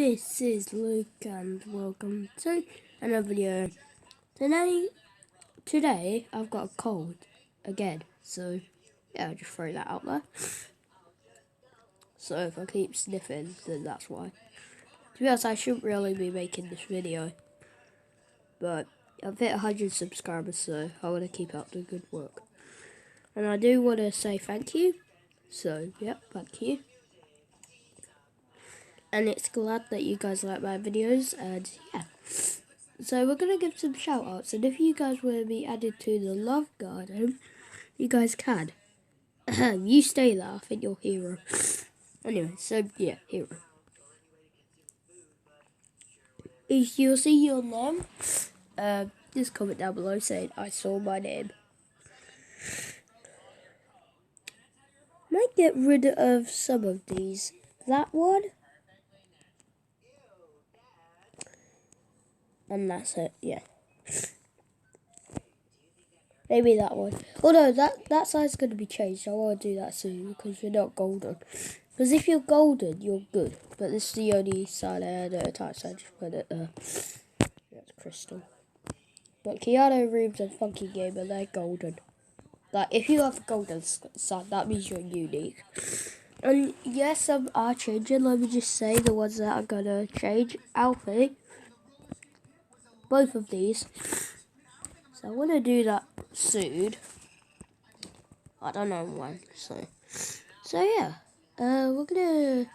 this is Luke and welcome to another video. Today I've got a cold again, so yeah, I'll just throw that out there. So if I keep sniffing, then that's why. To be honest, I shouldn't really be making this video, but I've hit 100 subscribers, so I want to keep up the good work. And I do want to say thank you, so yep, thank you. And it's glad that you guys like my videos, and yeah. So we're going to give some shout outs, and if you guys want to be added to the Love Garden, you guys can. You stay there, I think you're hero. Anyway, so yeah, hero. If you'll see your name, just comment down below saying I saw my name. Might get rid of some of these. That one. And that's it, yeah. Maybe that one. Oh no, that side's going to be changed. I want to do that soon because we're not golden. Because if you're golden, you're good. But this is the only side I had at a time, so I just put it there. That's crystal. But Keanu Reeves and Funky Gamer, they're golden. Like, if you have a golden side, that means you're unique. And yes, some are changing. Let me just say the ones that are going to change. Alfie. Both of these. So I want to do that soon. I don't know when. So yeah. We're gonna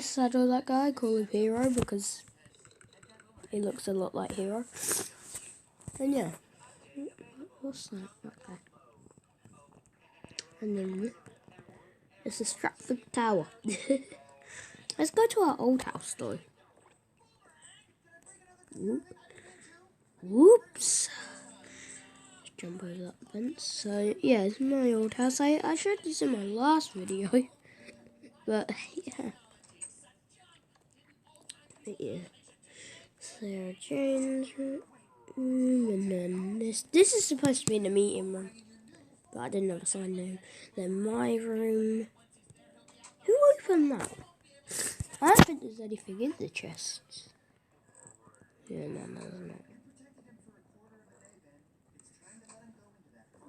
saddle that guy, call him Hero because he looks a lot like Hero. And yeah. What's that? Okay. And then it's the Stratford Tower. Let's go to our old house though. Whoops. Let's jump over that fence. So yeah, it's my old house. I showed this in my last video. But yeah. Sarah Jane's room, and then this is supposed to be in the meeting room, but I didn't know the sign name. Then my room. Who opened that? I don't think there's anything in the chests. Yeah, no, there's not.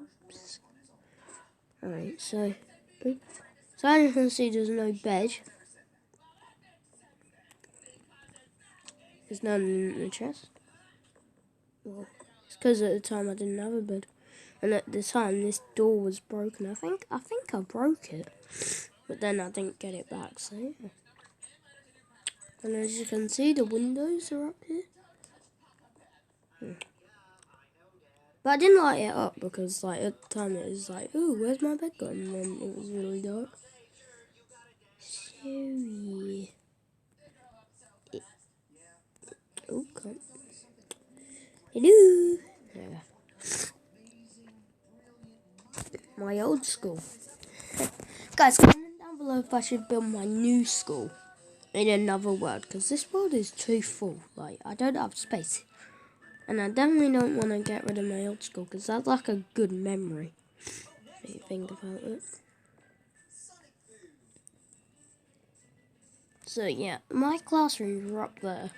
Oops. Alright, so as you can see, there's no bed. There's none in the chest. Well, it's because at the time I didn't have a bed. And at the time, this door was broken. I think I broke it. But then I didn't get it back, so yeah. And as you can see, the windows are up here. But I didn't light it up because like at the time it was like, ooh, where's my bed gone? And then it was really dark. So yeah. Oh, come. Hello. Yeah. My old school. Guys, comment down below if I should build my new school in another world, because this world is too full. Like, I don't have space. And I definitely don't want to get rid of my old school, because that's like a good memory. If you think about it. So yeah, my classrooms were up there.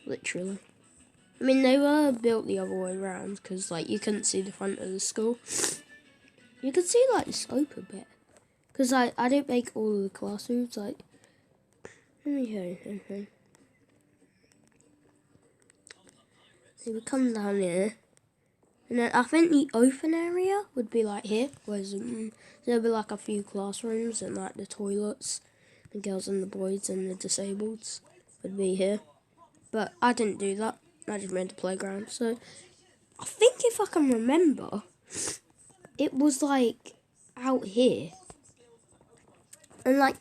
Literally. I mean, they were built the other way around, because like you couldn't see the front of the school. You could see like the slope a bit. Because I didn't make all of the classrooms, like... Let me show you. So we come down here. And then I think the open area would be like here. Whereas there'll be like a few classrooms and like the toilets. The girls and the boys and the disableds would be here. But I didn't do that. I just made the playground. So I think if I can remember, it was like out here. And like,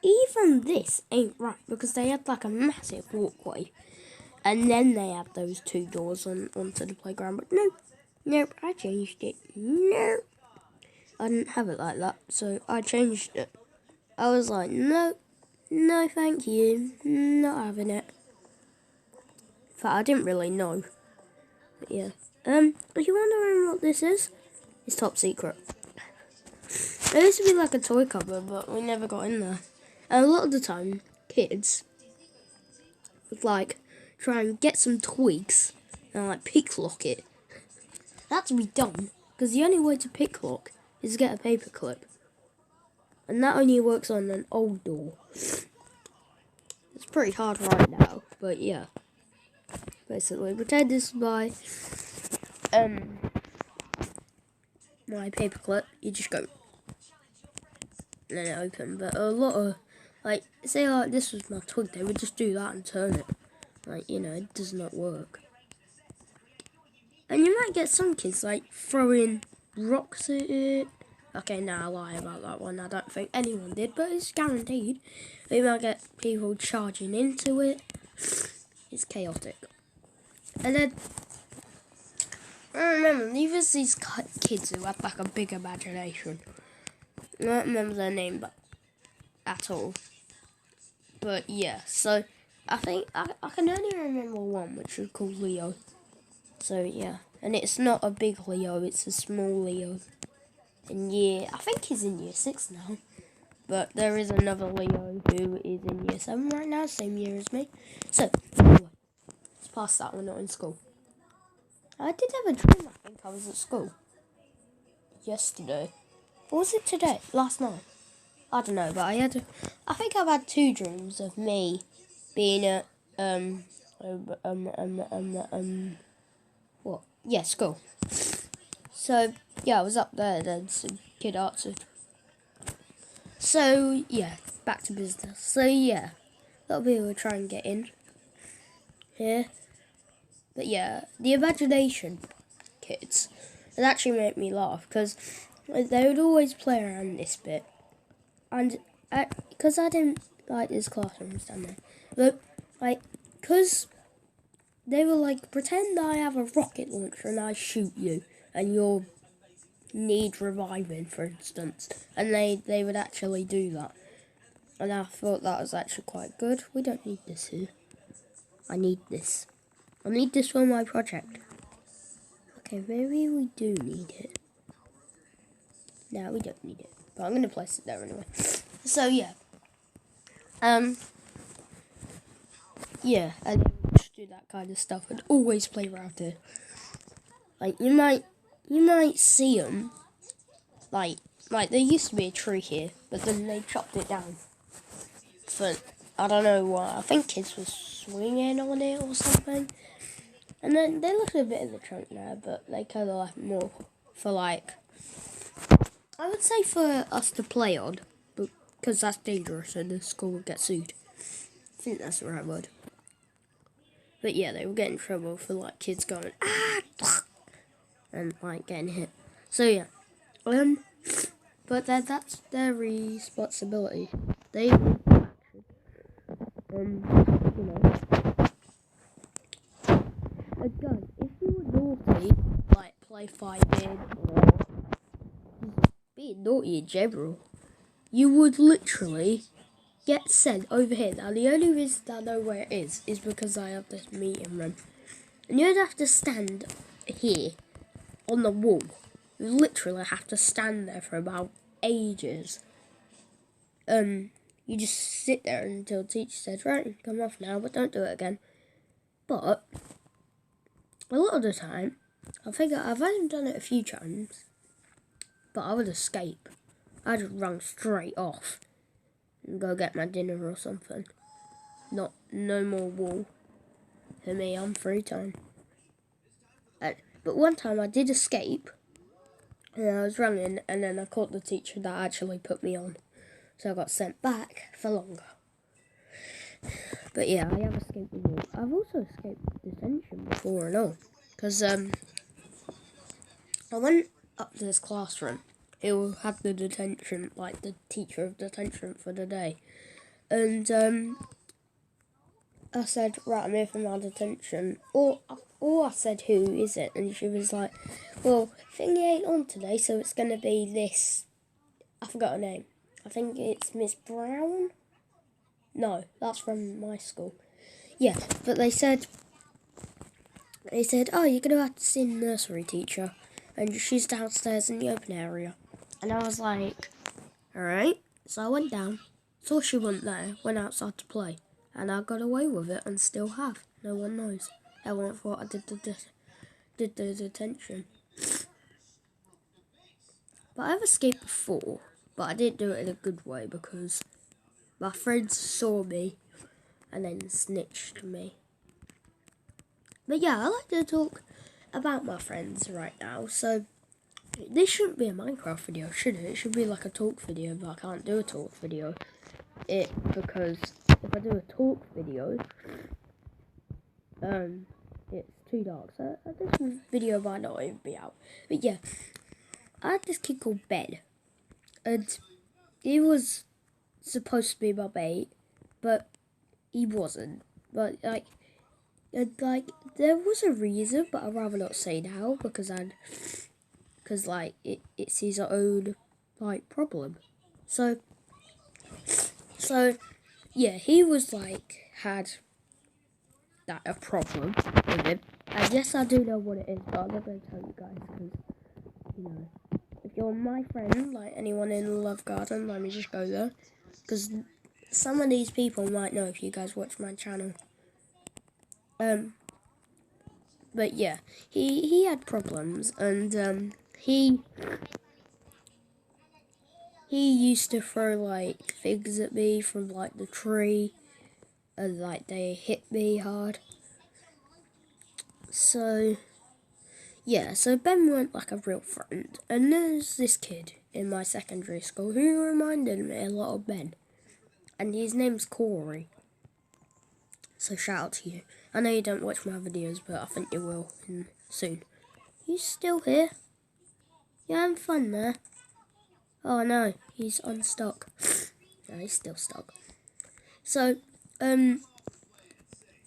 even this ain't right because they had like a massive walkway. And then they had those two doors onto the playground. But nope, I changed it. Nope. I didn't have it like that, so I changed it. I was like, no thank you, not having it. In fact, I didn't really know. But yeah. If you're wondering what this is, it's top secret. It used to be like a toy cupboard, but we never got in there. And a lot of the time, kids would like try and get some twigs and like picklock it. That's to be done, because the only way to picklock is to get a paper clip. And that only works on an old door. It's pretty hard right now, but yeah. Basically, pretend this is my paperclip. You just go and then it open. But a lot of like, say like this was my twig, they would just do that and turn it. Like, you know, it does not work. And you might get some kids like throwing rocks at it. Okay, now I lie about that one. I don't think anyone did, but it's guaranteed. You might get people charging into it. It's chaotic. And then, I remember, there's these kids who had like a big imagination. I don't remember their name at all. But yeah, so I think I can only remember one, which is called Leo. So yeah, and it's not a big Leo, it's a small Leo. And yeah, I think he's in year 6 now. But there is another Leo who is in year 7 right now, same year as me. So, anyway, let's pass that one, not in school. I did have a dream, I think I was at school. Yesterday. Or was it today? Last night? I don't know, but I think I've had 2 dreams of me being at, what? Yeah, school. So, yeah, I was up there, then some kid answered. So, yeah, back to business. So, yeah, a lot of people will try and get in here. But, yeah, the imagination kids, it actually made me laugh, because they would always play around this bit. And, because I didn't like this classroom down there, but, like, because they were like, pretend I have a rocket launcher and I shoot you, and you're need reviving, for instance, and they would actually do that, and I thought that was actually quite good. We don't need this here. I need this for my project. Okay, maybe we do need it. No, we don't need it, but I'm gonna place it there anyway. So yeah, yeah, and just do that kind of stuff and always play around here. Like you might see them. Like there used to be a tree here, but then they chopped it down. But I don't know why. I think kids were swinging on it or something. And then they left a bit in the trunk now, but they kind of left more for like, I would say for us to play on, because that's dangerous and the school would get sued. I think that's the right word. But yeah, they were getting in trouble for like kids going, ah, and like getting hit. So yeah, but that's their responsibility. They, you know. Guys, if you were naughty, like play fighting or being naughty in general, you would literally get sent over here. Now, the only reason I know where it is because I have this meeting room. And you'd have to stand here on the wall. You literally have to stand there for about ages. You just sit there until the teacher says, right, come off now, but don't do it again. But a lot of the time, I think I've only done it a few times, but I would escape. I'd just run straight off and go get my dinner or something. No more wall for me. I'm free time. But one time I did escape, and I was running, and then I caught the teacher that actually put me on, so I got sent back for longer. But yeah, I have escaped the wall. I've also escaped detention before and all, because I went up to this classroom who had the detention, like the teacher of detention for the day, and I said, right, I'm here for my detention, or I said, who is it? And she was like, well, Thingy ain't on today, so it's going to be this, I forgot her name, I think it's Miss Brown? No, that's from my school. Yeah, but they said, oh, you're going to have to see the nursery teacher, and she's downstairs in the open area. And I was like, alright, so I went down, Saw she wasn't there, went outside to play, and I got away with it and still have. No one knows. Everyone thought I did the detention. But I've escaped before, but I didn't do it in a good way because my friends saw me and then snitched me. But yeah, I like to talk about my friends right now, so this shouldn't be a Minecraft video, should it? It should be like a talk video, but I can't do a talk video. Because if I do a talk video, it's too dark, so this video might not even be out. But yeah, I had this kid called Ben, and he was supposed to be my mate, but he wasn't. But there was a reason, but I'd rather not say now because it's his own problem. So yeah, he was had a problem with him. And yes, I do know what it is, but I'm not going to tell you guys because if you're my friend, anyone in Love Garden, let me just go there because some of these people might know if you guys watch my channel. But yeah, he had problems, and he used to throw things at me from the tree, and they hit me hard. So yeah, so Ben weren't a real friend, and there's this kid in my secondary school who reminded me a lot of Ben, and his name's Corey. So shout out to you. I know you don't watch my videos, but I think you will soon. You still here? You having fun there? Oh no, he's unstuck. No, he's still stuck. So,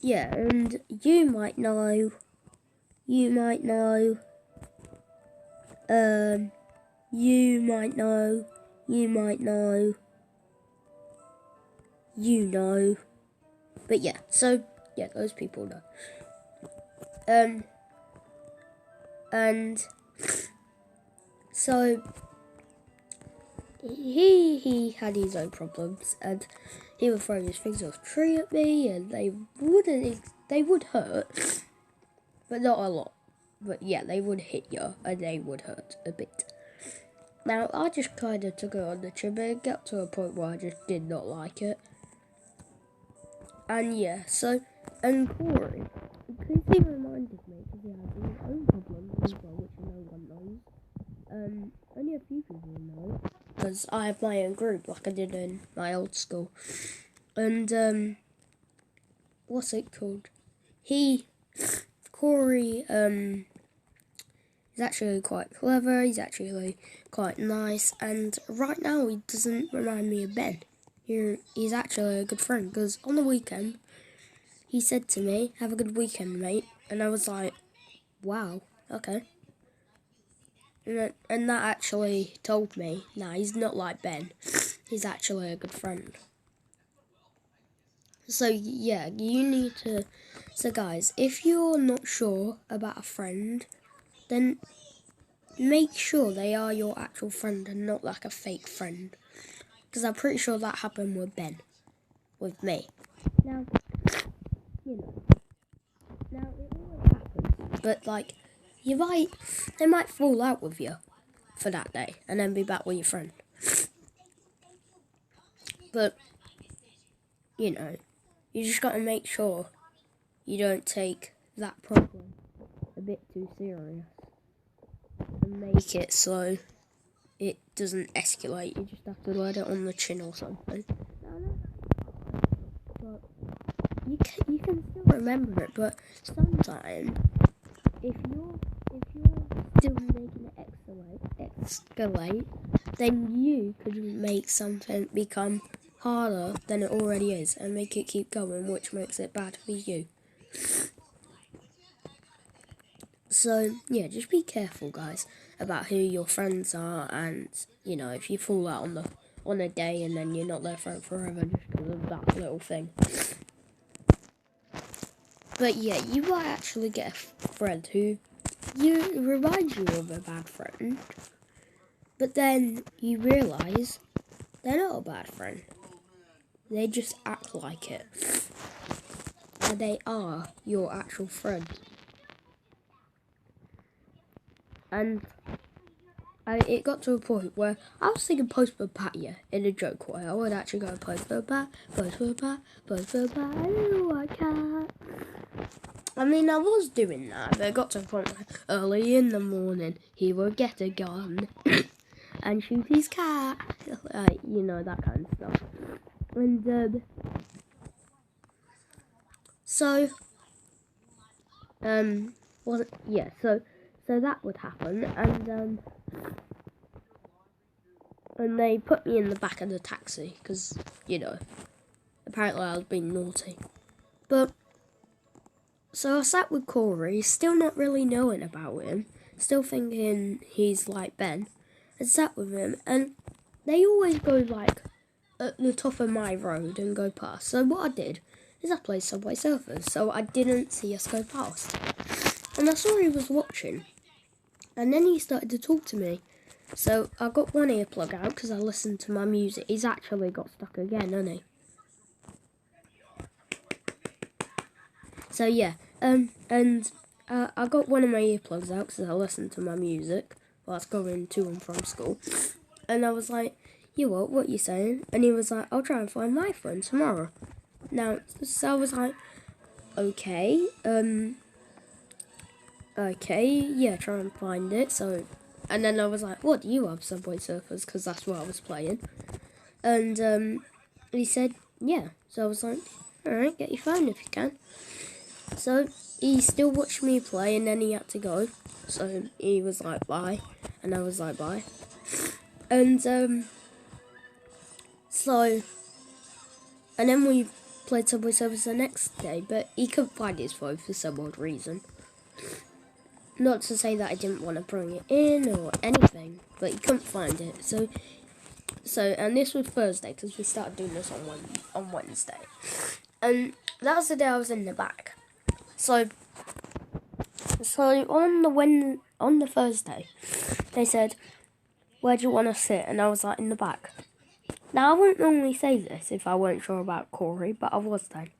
yeah, and you might know, you know, but yeah, so, yeah, those people know. And so he had his own problems, and he would throw his things off a tree at me, and they would hurt, but not a lot. But yeah, they would hit you, and they would hurt a bit. Now, I just kind of took it on the chin and got to a point where I just did not like it. And yeah, so, and Corey, because he reminded me, because he has his own problems as well, which no one knows. Only a few people know, because I have my own group, like I did in my old school. And, what's it called? Corey, he's actually quite clever, he's actually quite nice, and right now he doesn't remind me of Ben. He's actually a good friend, because on the weekend, he said to me, "Have a good weekend, mate," and I was like, wow, okay. And that actually told me, nah, he's not like Ben, he's actually a good friend. So yeah, you need to, so guys, if you're not sure about a friend, then make sure they are your actual friend and not a fake friend. Because I'm pretty sure that happened with Ben. With me. Now, now it always happens. But they might fall out with you for that day and then be back with your friend. But, you just got to make sure you don't take that problem a bit too serious. And make it so it doesn't escalate. You just have to let it on the chin or something. But you can still remember it. But sometimes, if you're still making it escalate, then you could make something become harder than it already is, and make it keep going, which makes it bad for you. So yeah, just be careful, guys, about who your friends are, and if you fall out on a day and then you're not there for forever just because of that little thing. But yeah, you might actually get a friend who reminds you of a bad friend, but then you realise they're not a bad friend. They just act like it. And they are your actual friends. And it got to a point where I was thinking post for Pat, yeah, in a joke way. I would actually go post for Pat, post for Pat, post for Pat, I don't know, I can't. I mean, I was doing that, but it got to a point where early in the morning he would get a gun and shoot his cat, you know, that kind of stuff. And so that would happen, and they put me in the back of the taxi because, you know, apparently I was being naughty. But so I sat with Corey, still not really knowing about him, still thinking he's like Ben. I sat with him, and they always go like at the top of my road and go past. So what I did is I played Subway Surfers, so I didn't see us go past. And I saw he was watching, and then he started to talk to me. So I got one earplug out because I listened to my music. He's actually got stuck again, hasn't he? So yeah, I got one of my earplugs out because I listened to my music whilst going to and from school. And I was like, you what you saying? And he was like, I'll try and find my friend tomorrow. Now, so I was like, okay, yeah, try and find it. So, and then I was like, what, do you have Subway Surfers? Because that's what I was playing. And he said, yeah. So I was like, alright, get your phone if you can. So he still watched me play, and then he had to go. So he was like, bye. And I was like, bye. And and then we played Subway Surfers the next day, but he couldn't find his phone for some odd reason. Not to say that I didn't want to bring it in or anything, but he couldn't find it. So, and this was Thursday because we started doing this on Wednesday, and that was the day I was in the back. So on the Thursday, they said, "Where do you want to sit?" And I was like, "In the back." Now I wouldn't normally say this if I weren't sure about Corey, but I was then.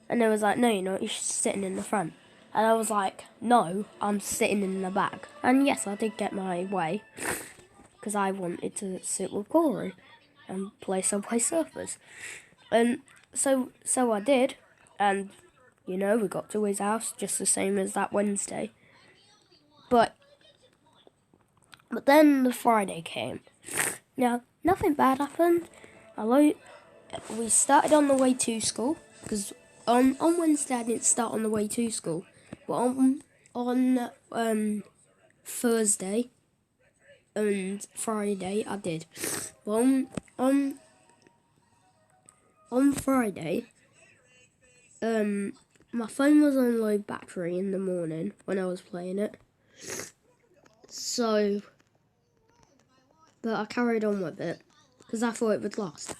And they was like, "No, you're not. You're sitting in the front." And I was like, "No, I'm sitting in the back." And yes, I did get my way because I wanted to sit with Corey and play Subway Surfers. And so I did, and you know, we got to his house just the same as that Wednesday. But then the Friday came. Now, nothing bad happened. We started on the way to school, because on Wednesday I didn't start on the way to school. But on Thursday and Friday I did. Well, on Friday, my phone was on low battery in the morning when I was playing it. So, but I carried on with it because I thought it would last.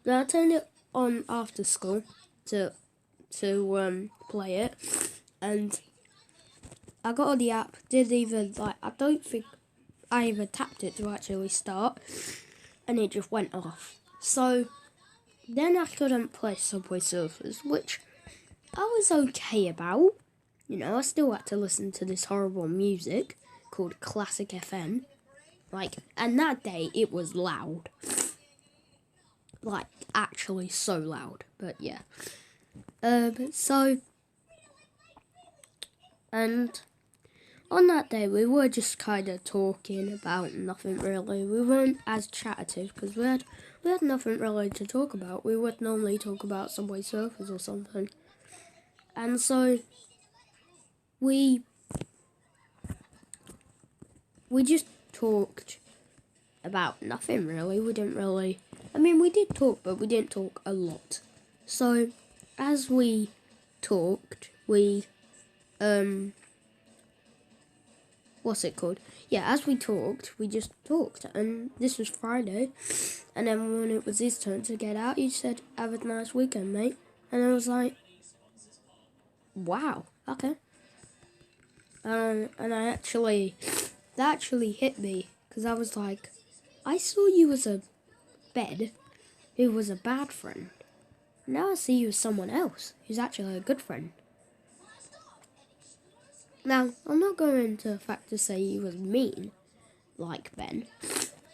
Then I turned it on after school to play it, and I got on the app. I don't think I even tapped it to actually start, and it just went off. So then I couldn't play Subway Surfers, which I was okay about. You know, I still had to listen to this horrible music called Classic FM. And that day it was loud. Like, actually so loud. But yeah. And on that day we were just kind of talking about nothing really. We weren't as chattive because we had nothing really to talk about. We would normally talk about Subway Surfers or something. And so we just talked about nothing really. We didn't really... I mean, we did talk, but we didn't talk a lot. So, as we talked, we... what's it called? Yeah, as we talked, we just talked. And this was Friday. And then when it was his turn to get out, he said, "Have a nice weekend, mate." And I was like, wow, okay. And that actually hit me. Because I was like, I saw you as a bed who was a bad friend. Now I see you as someone else who's actually a good friend. Now, I'm not going to the fact to say he was mean, like Ben,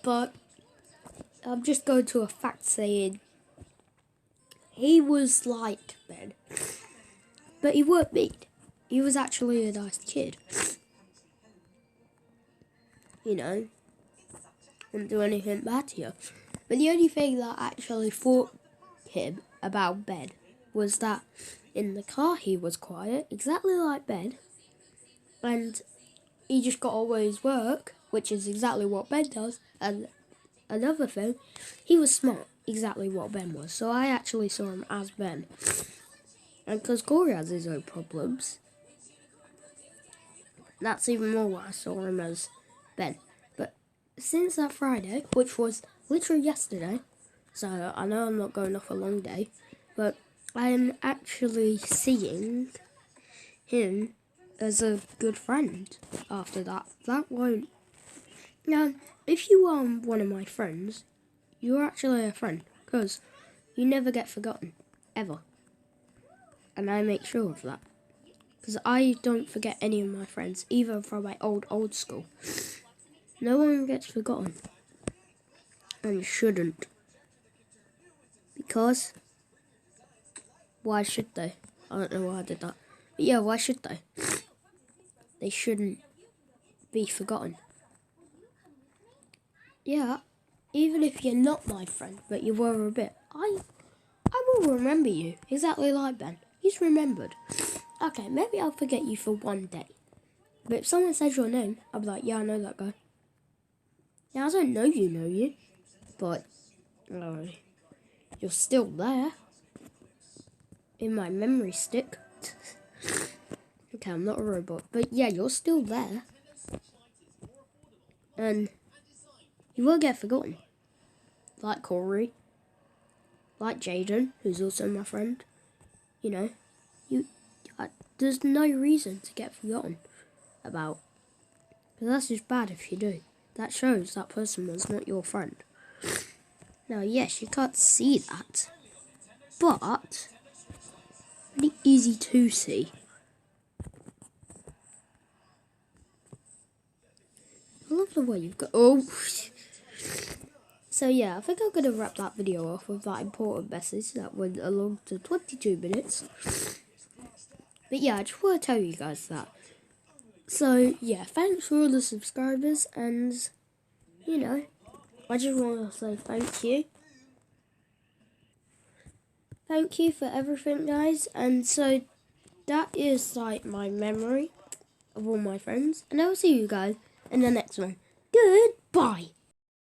but I'm just going to a fact saying he was like Ben, but he weren't mean. He was actually a nice kid. You know, didn't do anything bad to you. But the only thing that actually fought him about Ben was that in the car he was quiet, exactly like Ben, and he just got all his work, which is exactly what Ben does. And another thing, he was smart, exactly what Ben was. So I actually saw him as Ben. And because Corey has his own problems, that's even more why I saw him as Ben. But since that Friday, which was literally yesterday, so I know I'm not going off a long day, but I'm actually seeing him as a good friend after that. That won't... Now, if you are one of my friends, you're actually a friend, because you never get forgotten, ever. And I make sure of that. Because I don't forget any of my friends, even from my old school. No one gets forgotten. And shouldn't. Because, why should they? I don't know why I did that. But yeah, why should they? They shouldn't be forgotten. Yeah, even if you're not my friend, but you were a bit, I will remember you, exactly like Ben. He's remembered. Okay, maybe I'll forget you for one day. But if someone says your name, I'll be like, yeah, I know that guy. Now, I don't know you, but you're still there. In my memory stick. Okay, I'm not a robot, but yeah, you're still there. And you will get forgotten. Like Corey. Like Jaden, who's also my friend. You know, there's no reason to get forgotten about. But that's just bad if you do. That shows that person was not your friend. Now, yes, you can't see that. But, pretty easy to see. I love the way you've got... Oh! So yeah, I think I'm going to wrap that video off with that important message that went along to 22 minutes. But yeah, I just want to tell you guys that. So yeah, thanks for all the subscribers, and you know, I just want to say thank you. Thank you for everything, guys. And so that is like my memory of all my friends, and I will see you guys in the next one. Goodbye.